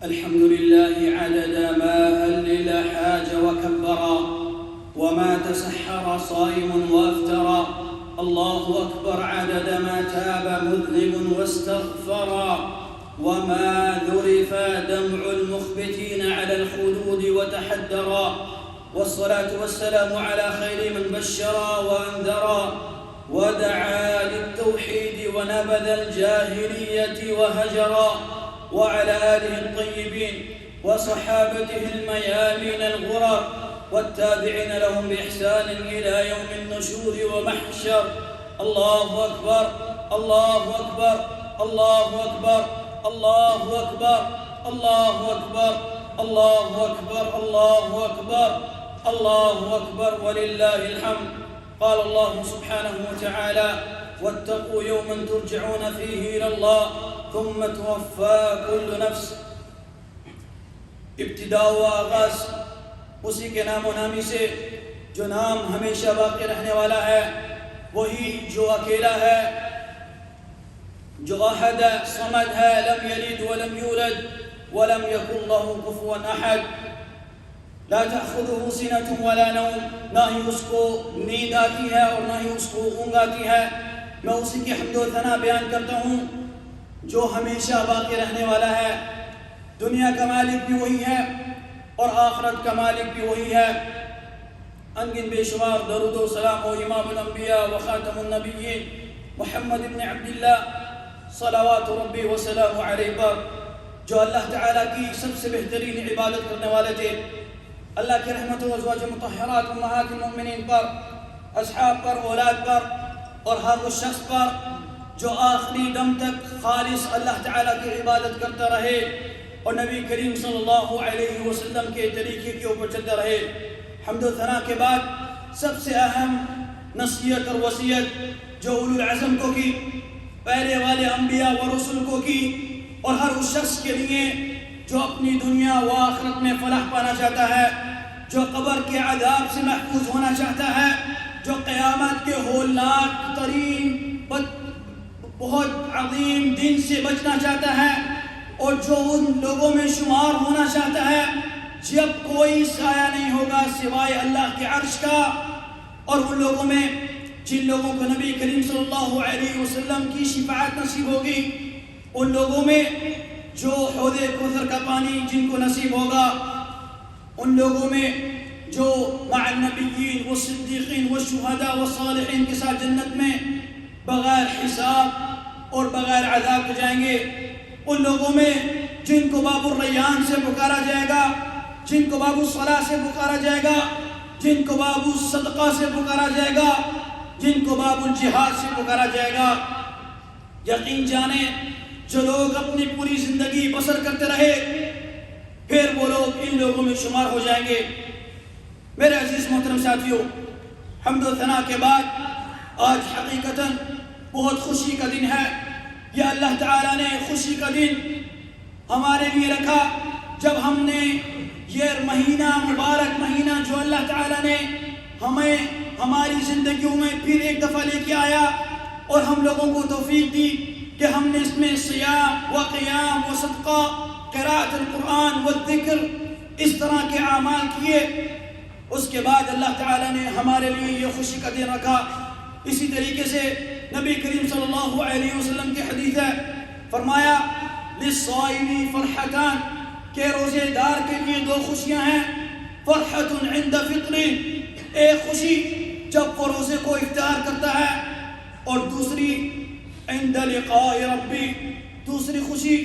الحمد لله عدد ما هلل حاج وكبرا وما تسحر صائم وافترى. الله أكبر عدد ما تاب مذنب واستغفرا وما ذرف دمع المخبتين على الخدود وتحدرا. والصلاة والسلام على خير من بشرا وأنذرا ودعا للتوحيد ونبذ الجاهلية وهجرا، وعلى آله الطيبين وصحابته الميامين الغرر والتابعين لهم بإحسان إلى يوم النشور ومحشر. الله أكبر الله أكبر الله أكبر الله أكبر الله أكبر الله أكبر الله أكبر الله أكبر ولله الحمد. قال الله سبحانه وتعالى: واتقوا يوما ترجعون فيه إلى الله ثم توفى كل نفس. ابتدا و آغاز اسی کے نام و نامی سے جو نام ہمیشہ باقی رہنے والا ہے، وہی جو اکیلا ہے، جو احد صمد ہے، لم یلد ولم یولد ولم یکن له کفوا احد. لا تأخذه سنة ولا نوم، نہ ہی اس کو نیند آتی ہے اور نہ ہی اس کو اونگ آتی ہے. میں اسی کی حمد و ثنا بیان کرتا ہوں جو ہمیشہ باقی رہنے والا ہے. دنیا کا مالک بھی وہی ہے اور آخرت کا مالک بھی وہی ہے. انگن بے شمار درود و سلام و امام الانبیاء و خاتم النبیین محمد بن عبداللہ صلوات ربی و سلام علیہ پر، جو اللہ تعالیٰ کی سب سے بہترین عبادت کرنے والے تھے. اللہ کی رحمت و ازواج مطہرات امہات المؤمنین پر، اصحاب پر، اولاد پر اور ہر اس شخص پر جو آخری دم تک خالص اللہ تعالیٰ کی عبادت کرتا رہے اور نبی کریم صلی اللہ علیہ وسلم کے طریقے کے اوپر چلتا رہے. حمد و ثنا کے بعد سب سے اہم نصیحت اور وصیت جو اولو العزم کو کی، پہلے والے انبیاء و رسول کو کی، اور ہر اس شخص کے لیے جو اپنی دنیا و آخرت میں فلاح پانا چاہتا ہے، جو قبر کے عذاب سے محفوظ ہونا چاہتا ہے، جو قیامت کے ہولناک ترین بہت عظیم دن سے بچنا چاہتا ہے، اور جو ان لوگوں میں شمار ہونا چاہتا ہے جب کوئی سایہ نہیں ہوگا سوائے اللہ کے عرش کا، اور ان لوگوں میں جن لوگوں کو نبی کریم صلی اللہ علیہ وسلم کی شفاعت نصیب ہوگی، ان لوگوں میں جو حوض کوثر کا پانی جن کو نصیب ہوگا، ان لوگوں میں جو مع النبیین والصدیقین والشہداء والصالحین کے ساتھ جنت میں بغیر حساب اور بغیر عذاب کے جائیں گے، ان لوگوں میں جن کو باب الریان سے پکارا جائے گا، جن کو باب الصلاۃ سے پکارا جائے گا، جن کو باب الصدقہ سے پکارا جائے گا، جن کو باب الجہاد سے پکارا جائے گا. یقین جانیں جو لوگ اپنی پوری زندگی بسر کرتے رہے پھر وہ لوگ ان لوگوں میں شمار ہو جائیں گے. میرے عزیز محترم ساتھیوں، حمد و ثنا کے بعد آج حقیقتاً بہت خوشی کا دن ہے. یہ اللہ تعالیٰ نے خوشی کا دن ہمارے لیے رکھا جب ہم نے یہ مہینہ، مبارک مہینہ جو اللہ تعالیٰ نے ہمیں ہماری زندگیوں میں پھر ایک دفعہ لے کے آیا اور ہم لوگوں کو توفیق دی کہ ہم نے اس میں صیام و قیام و صدقہ، قراءت القرآن و ذکر، اس طرح کے اعمال کیے. اس کے بعد اللہ تعالیٰ نے ہمارے لیے یہ خوشی کا دن رکھا. اسی طریقے سے نبی کریم صلی اللہ علیہ وسلم کی حدیث ہے، فرمایا للصائم فرحتان، کہ روزے دار کے لیے دو خوشیاں ہیں. فرحت عند فطر، ایک خوشی جب وہ روزے کو افطار کرتا ہے، اور دوسری عند لقاء ربی، دوسری خوشی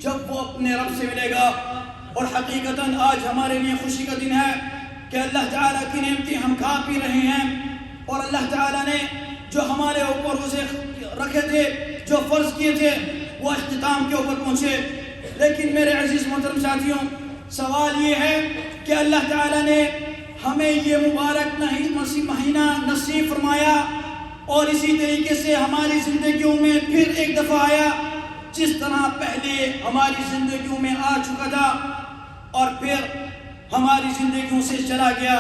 جب وہ اپنے رب سے ملے گا. اور حقیقتاً آج ہمارے لیے خوشی کا دن ہے کہ اللہ تعالیٰ کی نعمتیں ہم کھا پی رہے ہیں، اور اللہ تعالیٰ نے جو ہمارے اوپر روزے رکھے تھے، جو فرض کیے تھے، وہ اختتام کے اوپر پہنچے. لیکن میرے عزیز محترم ساتھیوں، سوال یہ ہے کہ اللہ تعالیٰ نے ہمیں یہ مبارک مہینہ نصیب فرمایا، اور اسی طریقے سے ہماری زندگیوں میں پھر ایک دفعہ آیا جس طرح پہلے ہماری زندگیوں میں آ چکا تھا اور پھر ہماری زندگیوں سے چلا گیا.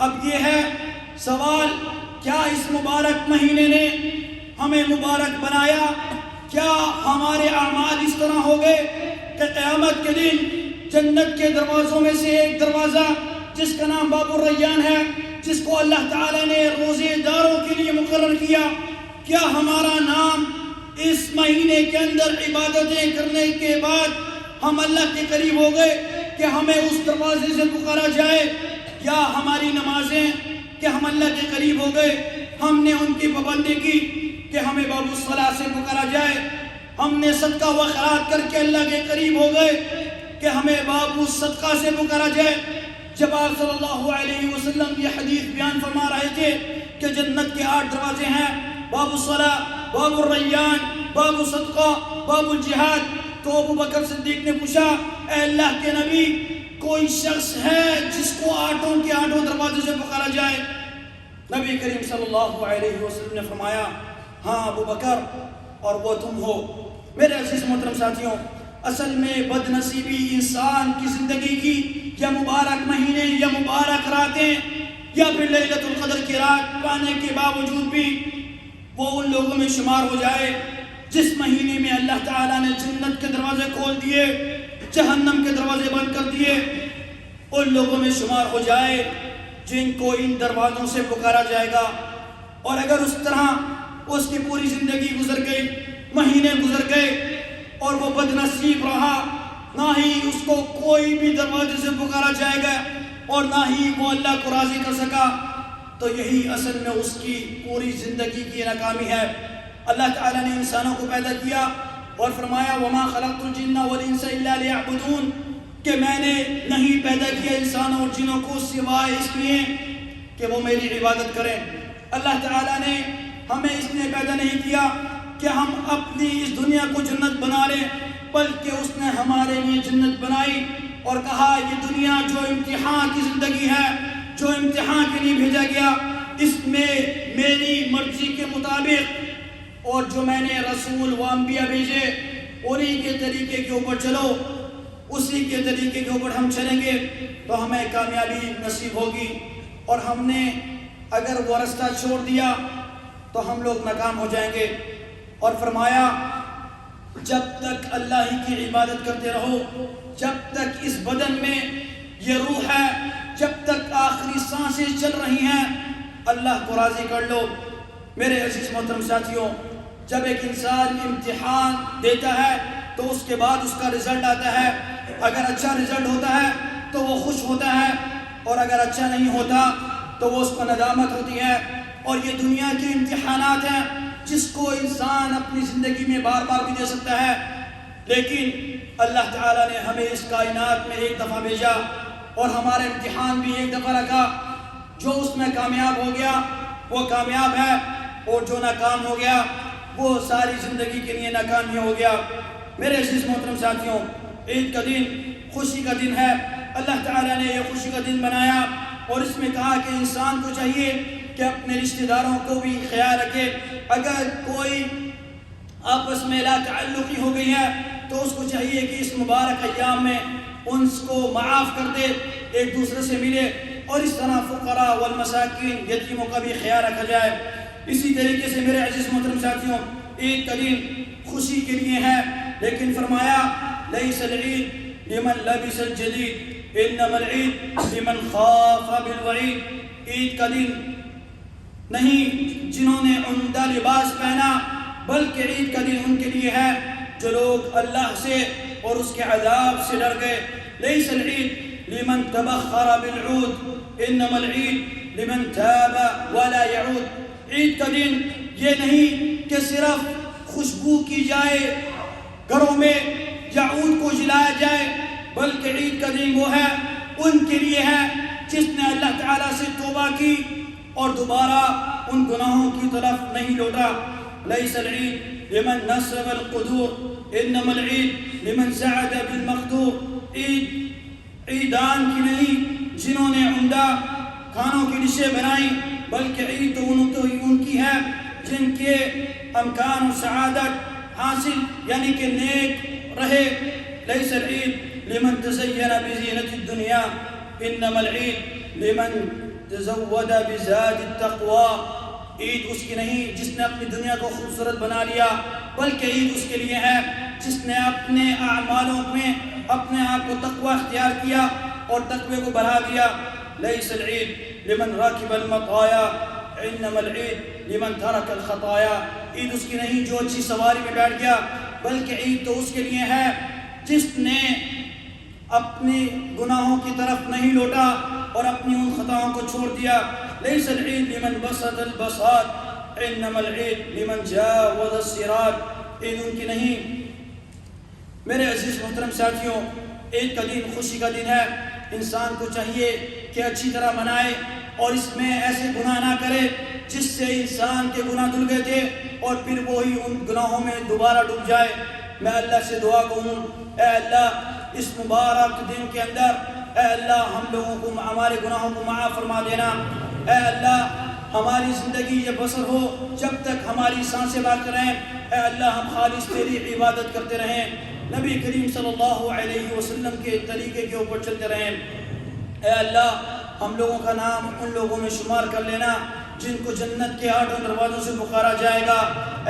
اب یہ ہے سوال، کیا اس مبارک مہینے نے ہمیں مبارک بنایا؟ کیا ہمارے اعمال اس طرح ہو گئے کہ قیامت کے دن جنت کے دروازوں میں سے ایک دروازہ جس کا نام باب الریان ہے، جس کو اللہ تعالیٰ نے روزے داروں کے لیے مقرر کیا، کیا ہمارا نام اس مہینے کے اندر عبادتیں کرنے کے بعد ہم اللہ کے قریب ہو گئے کہ ہمیں اس دروازے سے پکارا جائے، یا ہماری نمازیں کہ ہم اللہ کے قریب ہو گئے، ہم نے ان کی پابندی کی کہ ہمیں باب الصلاۃ سے پکارا جائے، ہم نے صدقہ و خیرات کر کے اللہ کے قریب ہو گئے کہ ہمیں باب الصدقہ سے پکارا جائے۔ جب آپ صلی اللہ علیہ وسلم یہ حدیث بیان فرما رہے تھے کہ جنت کے 8 دروازے ہیں، باب الصلاۃ، باب الریان، باب الصدقہ، باب الجہاد، تو ابو بکر صدیق نے پوچھا، اے اللہ کے نبی، کوئی شخص ہے جس کو 8 کے 8 دروازے سے پکارا جائے؟ نبی کریم صلی اللہ علیہ وسلم نے فرمایا، ہاں ابو بکر، اور وہ تم ہو۔ میرے عزیز محترم ساتھیوں، اصل میں بد نصیبی انسان کی زندگی کی یا مبارک مہینے یا مبارک راتیں یا پھر لیلۃ القدر کی رات پانے کے باوجود بھی وہ ان لوگوں میں شمار ہو جائے جس مہینے میں اللہ تعالیٰ نے جنت کے دروازے کھول دیے، جہنم کے دروازے بند کر دیے، ان لوگوں میں شمار ہو جائے جن کو ان دروازوں سے پکارا جائے گا۔ اور اگر اس طرح اس کی پوری زندگی گزر گئی، مہینے گزر گئے اور وہ بد نصیب رہا، نہ ہی اس کو کوئی بھی دروازے سے پکارا جائے گا اور نہ ہی وہ اللہ کو راضی کر سکا، تو یہی اصل میں اس کی پوری زندگی کی ناکامی ہے۔ اللہ تعالیٰ نے انسانوں کو پیدا کیا اور فرمایا، وَمَا خَلَقْتُ الْجِنَّ وَالْإِنسَ إِلَّا لِيَعْبُدُونَ، کہ میں نے نہیں پیدا کیا انسانوں اور جنوں کو سوائے اس لیے کہ وہ میری عبادت کریں۔ اللہ تعالیٰ نے ہمیں اس لیے پیدا نہیں کیا کہ ہم اپنی اس دنیا کو جنت بنا لیں، بلکہ اس نے ہمارے لیے جنت بنائی اور کہا یہ دنیا جو امتحان کی زندگی ہے، جو امتحان کے لیے بھیجا گیا، اس میں میری مرضی کے مطابق اور جو میں نے رسول و انبیاء بھیجے انہی کے طریقے کے اوپر چلو، اسی کے طریقے کے اوپر ہم چلیں گے تو ہمیں کامیابی نصیب ہوگی، اور ہم نے اگر وہ راستہ چھوڑ دیا تو ہم لوگ ناکام ہو جائیں گے۔ اور فرمایا، جب تک اللہ ہی کی عبادت کرتے رہو، جب تک اس بدن میں یہ روح ہے، جب تک آخری سانسیں چل رہی ہیں، اللہ کو راضی کر لو۔ میرے عزیز محترم ساتھیوں، جب ایک انسان امتحان دیتا ہے تو اس کے بعد اس کا رزلٹ آتا ہے، اگر اچھا رزلٹ ہوتا ہے تو وہ خوش ہوتا ہے، اور اگر اچھا نہیں ہوتا تو وہ اس کو ندامت ہوتی ہے۔ اور یہ دنیا کے امتحانات ہیں جس کو انسان اپنی زندگی میں بار بار بھی دے سکتا ہے، لیکن اللہ تعالیٰ نے ہمیں اس کائنات میں ایک دفعہ بھیجا اور ہمارے امتحان بھی ایک دفعہ رکھا۔ جو اس میں کامیاب ہو گیا وہ کامیاب ہے، اور جو ناکام ہو گیا وہ ساری زندگی کے لیے ناکامی ہو گیا۔ میرے عزیز محترم ساتھیوں، عید کا دن خوشی کا دن ہے۔ اللہ تعالیٰ نے یہ خوشی کا دن بنایا اور اس میں کہا کہ انسان کو چاہیے کہ اپنے رشتہ داروں کو بھی خیال رکھے۔ اگر کوئی آپس میں لا تعلقی ہو گئی ہے تو اس کو چاہیے کہ اس مبارک ایام میں ان کو معاف کر دے، ایک دوسرے سے ملے، اور اس طرح فقراء والمساکین، یتیموں کا بھی خیال رکھا جائے۔ اسی طریقے سے میرے عزیز محترم ساتھیوں، عید کا دن خوشی کے لیے ہے، لیکن فرمایا لیس العید لمن لبس الجدید انما العید لمن خاف بالوعید۔ عید کا دن نہیں جنہوں نے عمدہ لباس پہنا، بلکہ عید کا دن ان کے لیے ہے جو لوگ اللہ سے اور اس کے عذاب سے ڈر گئے۔ لیس العید لمن تبخر بالعود انما العید لمن تاب ولا يعود۔ عید کا دن یہ نہیں کہ صرف خوشبو کی جائے گھروں میں یا عود کو جلایا جائے، بلکہ عید کا دن وہ ہے ان کے لیے ہے جس نے اللہ تعالیٰ سے توبہ کی اور دوبارہ ان گناہوں کی طرف نہیں لوٹا۔ لیس العید لمن نصب القدور انما العید لمن سعد بالمقدور۔ عید عیدان کی نہیں جنہوں نے عمدہ کھانوں کی ڈشیں بنائیں، بلکہ عید تو ان کی ہے جن کے امکان و سعادت حاصل یعنی کہ نیک رہے۔ لیس العید لمن تزین بزینت الدنیا انما العید لمن تزود بزاد التقوی۔ عید اس کی نہیں جس نے اپنی دنیا کو خوبصورت بنا لیا، بلکہ عید اس کے لیے ہے جس نے اپنے اعمالوں میں اپنے آپ کو تقوی اختیار کیا اور تقوی کو بڑھا دیا. لیس العید لمن راکب المطایا انما العید لمن ترک الخطایا. عید اس کی نہیں جو اچھی سواری میں بیٹھ گیا، بلکہ عید تو اس کے لیے ہے جس نے اپنے گناہوں کی طرف نہیں لوٹا اور اپنی ان خطاؤں کو چھوڑ دیا. لیس العید لمن بسط البساط انما العید لمن جاوز الصراط. عید ان کی نہیں. میرے عزیز محترم ساتھیوں، عید کا دن خوشی کا دن ہے. انسان کو چاہیے کہ اچھی طرح منائے اور اس میں ایسے گناہ نہ کرے جس سے انسان کے گناہ دھل گئے تھے اور پھر وہی ان گناہوں میں دوبارہ ڈوب جائے. میں اللہ سے دعا کروں، اے اللہ اس مبارک دن کے اندر اے اللہ ہم لوگوں کو ہمارے گناہوں کو معاف فرما دینا. اے اللہ ہماری زندگی یہ بسر ہو جب تک ہماری سانسیں باقی رہیں. اے اللہ ہم خالص تیری عبادت کرتے رہیں، نبی کریم صلی اللہ علیہ وسلم کے طریقے کے اوپر چلتے رہیں. اے اللہ ہم لوگوں کا نام ان لوگوں میں شمار کر لینا جن کو جنت کے 8 دروازوں سے پکارا جائے گا.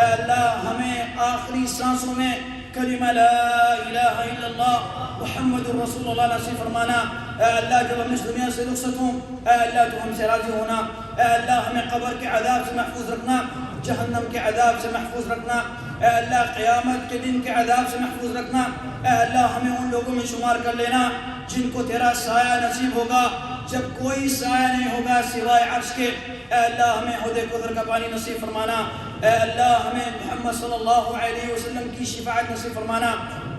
اے اللہ ہمیں آخری سانسوں میں کلمہ لا الہ الا اللہ محمد رسول اللہ نصیب فرمانا. اے اللہ جب ہم اس دنیا سے رخصت ہوں اے اللہ تو ہم سے راضی ہونا. اے اللہ ہمیں قبر کے عذاب سے محفوظ رکھنا، جہنم کے عذاب سے محفوظ رکھنا. اے اللہ قیامت کے دن کے عذاب سے محفوظ رکھنا. اے اللہ ہمیں ان لوگوں میں شمار کر لینا جن کو تیرا سایہ نصیب ہوگا جب کوئی سایہ نہیں ہوگا سوائے عرش کے. اے اللہ ہمیں حوض کوثر کا پانی نصیب فرمانا. اے اللہ ہمیں محمد صلی اللہ علیہ وسلم کی شفاعت نصیب فرمانا.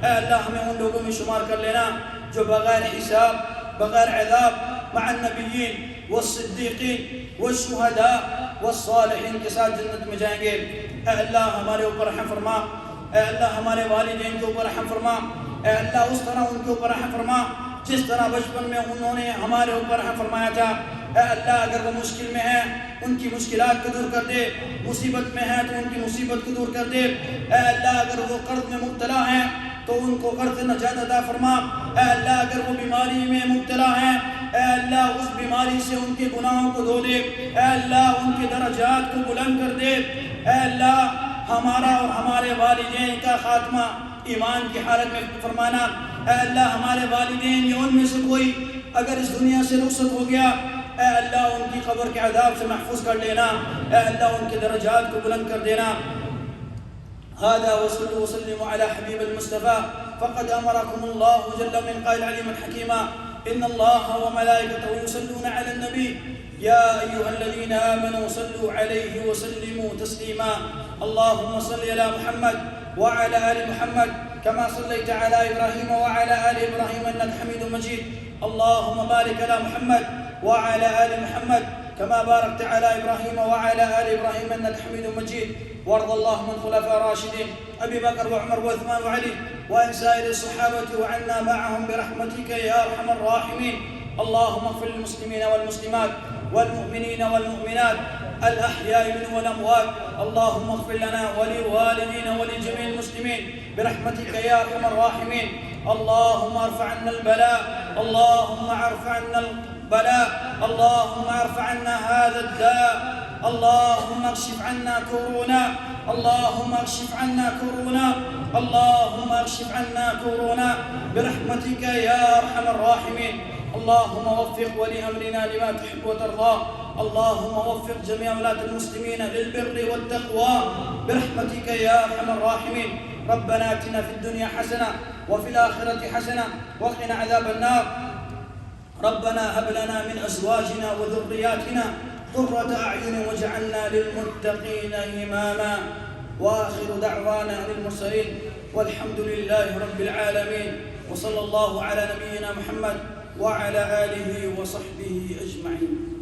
اے اللہ ہمیں ان لوگوں میں شمار کر لینا جو بغیر حساب بغیر عذاب مع النبیین والصدیقین والشہداء والصالحین کے ساتھ جنت میں جائیں گے. اے اللہ ہمارے اوپر رحم فرما. اے اللہ ہمارے والدین کے اوپر رحم فرما. اے اللہ اس طرح ان کے اوپر رحم فرما جس طرح بچپن میں انہوں نے ہمارے اوپر رحم فرمایا تھا. اے اللہ اگر وہ مشکل میں ہیں ان کی مشکلات کو دور کر دے، مصیبت میں ہیں تو ان کی مصیبت کو دور کر دے. اے اللہ اگر وہ قرض میں مبتلا ہیں تو ان کو قرض نجات عطا فرما. اے اللہ اگر وہ بیماری میں مبتلا ہیں اے اللہ اس بیماری سے ان کے گناہوں کو دھو دے. اے اللہ ان کے درجات کو بلند کر دے. اے اللہ ہمارا اور ہمارے والدین کا خاتمہ ایمان کی حالت میں فرمانا. اے اللہ ہمارے والدین یا ان میں سے کوئی اگر اس دنیا سے رخصت ہو گیا اے اللہ ان کی قبر کے عذاب سے محفوظ کر لینا. اے اللہ ان کے درجات کو بلند کر دینا. هذا وصلوا وسلموا على حبيب المصطفى فقد أمركم الله جل من قائل عليما حكيما إن الله وملائكته يصلون على النبي يا أيها الذين آمنوا صلوا عليه وسلموا تسليما. اللهم صل على محمد وعلى آل محمد كما صليت على إبراهيم وعلى آل إبراهيم إنك حميد مجيد. اللهم بارك على محمد وعلى آل محمد كما باركت على إبراهيم وعلى آل إبراهيم إنك حميد مجيد. وارض اللهم عن الخلفاء الراشدين أبي بكر وعمر وعثمان وعلي وعن سائر الصحابة وعنا معهم برحمتك يا أرحم الراحمين. اللهم اغفر للمسلمين والمسلمات والمؤمنين والمؤمنات الأحياء منهم والأموات. اللهم اغفر لنا ولوالدينا ولجميع المسلمين برحمتك يا أرحم الراحمين. اللهم ارفع عنا البلاء، اللهم ارفع عنا البلاء، اللهم ارفع عنا هذا الداء. اللهم اكشف عنا كورونا، اللهم اكشف عنا كورونا، اللهم اكشف عنا كورونا برحمتك يا أرحم الراحمين. اللهم وفق ولي أمرنا لما تحب وترضى. اللهم وفق جميع ولاة المسلمين للبر والتقوى برحمتك يا أرحم الراحمين. ربنا آتنا في الدنيا حسنة وفي الآخرة حسنة وقنا عذاب النار. ربنا هب لنا من أزواجنا وذرياتنا قرة أعين واجعلنا للمتقين إماما. وآخر دعوانا عن المرسلين والحمد لله رب العالمين. وصلى الله على نبينا محمد وعلى آله وصحبه أجمعين.